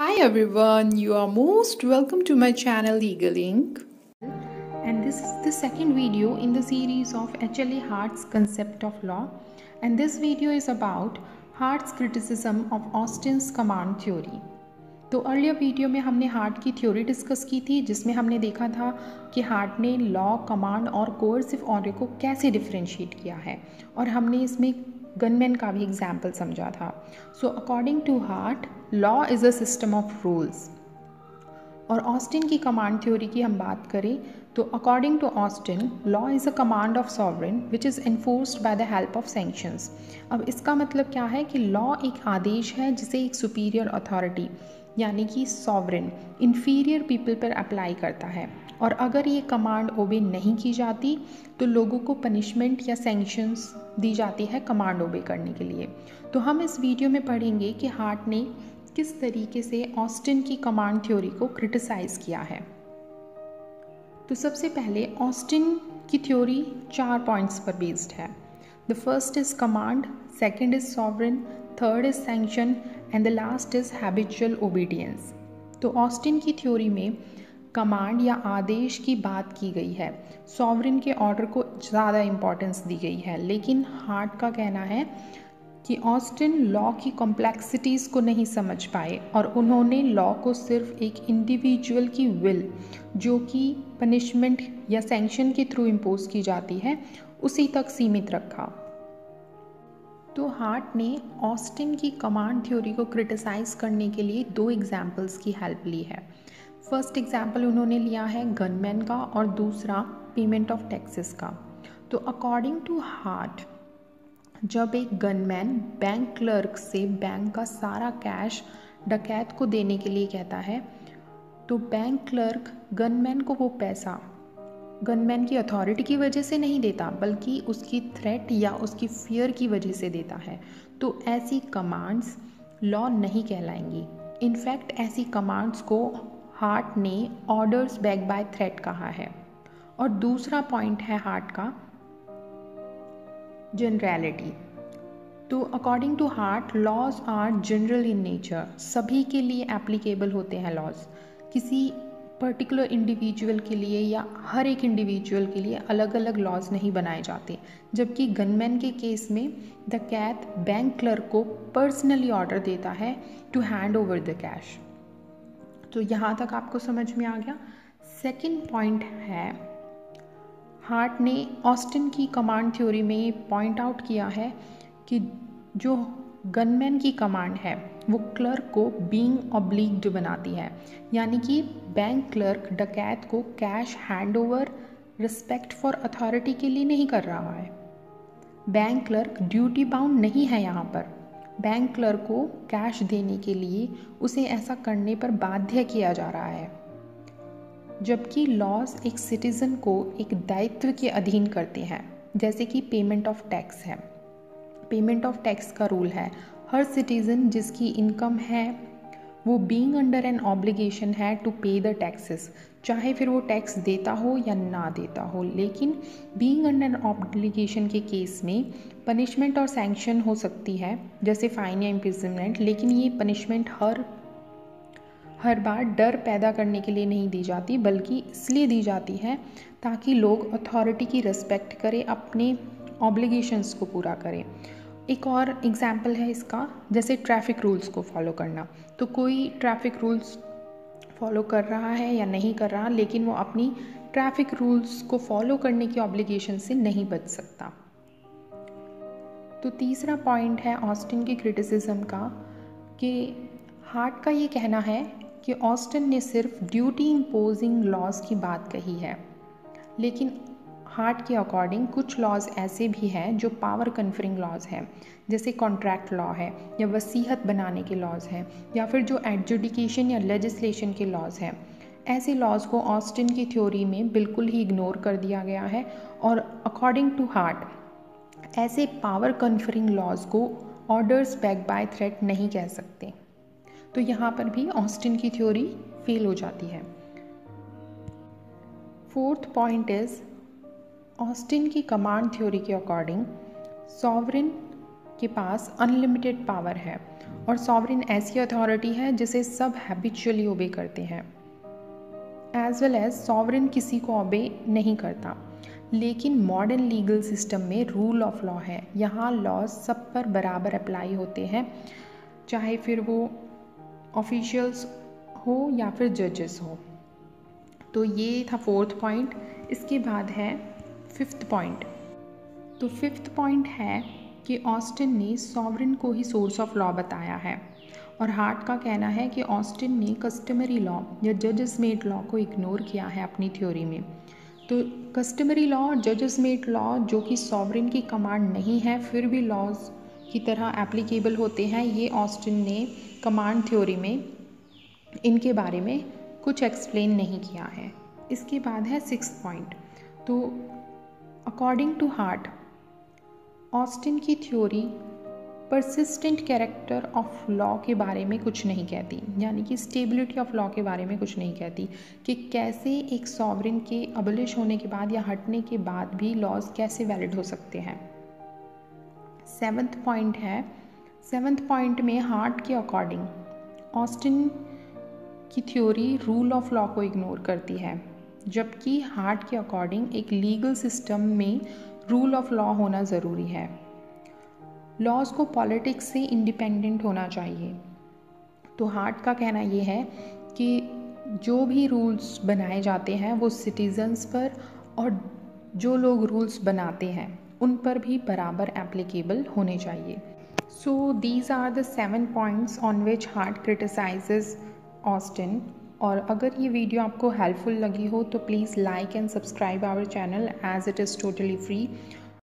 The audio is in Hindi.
Hi everyone, you are most welcome to my channel Legal Inc. And this is the second video in the series of HLA Hart's concept of law. And this video is about Hart's criticism of Austin's command theory. तो अर्लियर वीडियो में हमने हार्ट की थ्योरी डिस्कस की थी जिसमें हमने देखा था कि हार्ट ने लॉ, कमांड और कोर्सिव ऑर्डर को कैसे डिफरेंशिएट किया है और हमने इसमें गनमैन का भी एग्जाम्पल समझा था. So according to Hart law is a system of rules. और ऑस्टिन की कमांड थ्योरी की हम बात करें तो according to Austin law is a command of sovereign which is enforced by the help of sanctions. अब इसका मतलब क्या है कि लॉ एक आदेश है जिसे एक सुपीरियर अथॉरिटी यानी कि सॉवरेन इन्फीरियर पीपल पर अप्लाई करता है और अगर ये कमांड ओबे नहीं की जाती तो लोगों को पनिशमेंट या सैंक्शंस दी जाती है कमांड ओबे करने के लिए. तो हम इस वीडियो में पढ़ेंगे कि हार्ट ने किस तरीके से ऑस्टिन की कमांड थ्योरी को क्रिटिसाइज़ किया है. तो सबसे पहले ऑस्टिन की थ्योरी 4 पॉइंट्स पर बेस्ड है. The first is command, second is sovereign, third is sanction and the last is habitual obedience. तो ऑस्टिन की थ्योरी में कमांड या आदेश की बात की गई है, सॉवरेन के ऑर्डर को ज़्यादा इम्पोर्टेंस दी गई है. लेकिन हार्ट का कहना है कि ऑस्टिन लॉ की कॉम्प्लेक्सिटीज़ को नहीं समझ पाए और उन्होंने लॉ को सिर्फ एक इंडिविजुअल की विल जो कि पनिशमेंट या सैंक्शन के थ्रू इम्पोज की जाती है उसी तक सीमित रखा. तो हार्ट ने ऑस्टिन की कमांड थ्योरी को क्रिटिसाइज़ करने के लिए 2 एग्जाम्पल्स की हेल्प ली है. फर्स्ट एग्जाम्पल उन्होंने लिया है गनमैन का और दूसरा पेमेंट ऑफ टैक्सेस का. तो अकॉर्डिंग टू हार्ट जब एक गनमैन बैंक क्लर्क से बैंक का सारा कैश डकैत को देने के लिए कहता है तो बैंक क्लर्क गनमैन को वो पैसा गनमैन की अथॉरिटी की वजह से नहीं देता बल्कि उसकी थ्रेट या उसकी फियर की वजह से देता है. तो ऐसी कमांड्स लॉ नहीं कहलाएंगी. इनफैक्ट ऐसी कमांड्स को हार्ट ने ऑर्डर्स बैक बाय थ्रेट कहा है. और दूसरा पॉइंट है हार्ट का जनरलिटी. तो according to Hart laws are general in nature. सभी के लिए एप्लीकेबल होते हैं लॉज. किसी पर्टिकुलर इंडिविजुअल के लिए या हर एक इंडिविजुअल के लिए अलग अलग लॉज नहीं बनाए जाते. जबकि गनमैन के केस में डकैत बैंक क्लर्क को पर्सनली ऑर्डर देता है to hand over the cash. तो यहाँ तक आपको समझ में आ गया. सेकेंड पॉइंट है हार्ट ने ऑस्टिन की कमांड थ्योरी में ये पॉइंट आउट किया है कि जो गनमैन की कमांड है वो क्लर्क को बीइंग ऑब्लिग्ड बनाती है. यानी कि बैंक क्लर्क डकैत को cash hand over respect for authority के लिए नहीं कर रहा है. बैंक क्लर्क ड्यूटी बाउंड नहीं है यहाँ पर. बैंक क्लर्क को कैश देने के लिए उसे ऐसा करने पर बाध्य किया जा रहा है. जबकि लॉज एक सिटीज़न को एक दायित्व के अधीन करते हैं जैसे कि पेमेंट ऑफ टैक्स है. पेमेंट ऑफ टैक्स का रूल है हर सिटीज़न जिसकी इनकम है वो बीइंग अंडर एन ऑब्लिगेशन है टू पे द टैक्सेस, चाहे फिर वो टैक्स देता हो या ना देता हो. लेकिन बीइंग अंडर एन ऑब्लिगेशन के केस में पनिशमेंट और सैंक्शन हो सकती है जैसे फाइन या इम्प्रिजनमेंट. लेकिन ये पनिशमेंट हर बार डर पैदा करने के लिए नहीं दी जाती बल्कि इसलिए दी जाती है ताकि लोग अथॉरिटी की रिस्पेक्ट करें, अपने ऑब्लिगेशंस को पूरा करें. एक और एग्जाम्पल है इसका जैसे ट्रैफिक रूल्स को फॉलो करना. तो कोई ट्रैफिक रूल्स फॉलो कर रहा है या नहीं कर रहा लेकिन वो अपनी ट्रैफिक रूल्स को फॉलो करने की ऑब्लिगेशन से नहीं बच सकता. तो तीसरा पॉइंट है ऑस्टिन की क्रिटिसिज्म का कि हार्ट का ये कहना है कि ऑस्टिन ने सिर्फ ड्यूटी इम्पोजिंग लॉज की बात कही है. लेकिन हार्ट के अकॉर्डिंग कुछ लॉज ऐसे भी हैं जो पावर कन्फरिंग लॉज हैं जैसे कॉन्ट्रैक्ट लॉ है या वसीयत बनाने के लॉज हैं या फिर जो एडजुडिकेशन या लेजिस्लेशन के लॉज हैं. ऐसे लॉज को ऑस्टिन की थ्योरी में बिल्कुल ही इग्नोर कर दिया गया है और अकॉर्डिंग टू हार्ट ऐसे पावर कन्फरिंग लॉज को ऑर्डर्स बैक बाय थ्रेट नहीं कह सकते. तो यहाँ पर भी ऑस्टिन की थ्योरी फेल हो जाती है. फोर्थ पॉइंट इज़ ऑस्टिन की कमांड थ्योरी के अकॉर्डिंग सॉवरेन के पास अनलिमिटेड पावर है और सॉवरेन ऐसी अथॉरिटी है जिसे सब हैबिचुअली ओबे करते हैं। एज वेल एज सॉवरेन किसी को ओबे नहीं करता, लेकिन मॉडर्न लीगल सिस्टम में रूल ऑफ लॉ है। यहाँ लॉज सब पर बराबर अप्लाई होते हैं, चाहे फिर वो ऑफिशियल्स हो या फिर जजेस हो। तो ये था 4th पॉइंट। इसके बाद है 5th पॉइंट। तो 5th पॉइंट है कि ऑस्टिन ने सॉवरेन को ही सोर्स ऑफ लॉ बताया है, और हार्ट का कहना है कि ऑस्टिन ने कस्टमरी लॉ या जजेस मेड लॉ को इग्नोर किया है अपनी थ्योरी में। तो कस्टमरी लॉ और जजेस मेड लॉ जो कि सॉवरेन की कमांड नहीं है फिर भी लॉज की तरह एप्लीकेबल होते हैं, ये ऑस्टिन ने कमांड थ्योरी में इनके बारे में कुछ एक्सप्लेन नहीं किया है। इसके बाद है 6th पॉइंट। तो अकॉर्डिंग टू हार्ट, ऑस्टिन की theory persistent character of law के बारे में कुछ नहीं कहती, यानी कि स्टेबिलिटी ऑफ लॉ के बारे में कुछ नहीं कहती कि कैसे एक सॉवरेन के अबलिश होने के बाद या हटने के बाद भी लॉज कैसे वैलिड हो सकते हैं। 7th पॉइंट है। 7th पॉइंट में हार्ट के अकॉर्डिंग ऑस्टिन की थ्योरी रूल ऑफ लॉ को इग्नोर करती है, जबकि हार्ट के अकॉर्डिंग एक लीगल सिस्टम में रूल ऑफ लॉ होना ज़रूरी है। लॉज को पॉलिटिक्स से इंडिपेंडेंट होना चाहिए। तो हार्ट का कहना ये है कि जो भी रूल्स बनाए जाते हैं वो सिटीजन्स पर और जो लोग रूल्स बनाते हैं उन पर भी बराबर एप्लीकेबल होने चाहिए। So these are the 7 points on which Hart criticises Austin. और अगर ये वीडियो आपको हेल्पफुल लगी हो तो please like and subscribe our channel as it is totally free.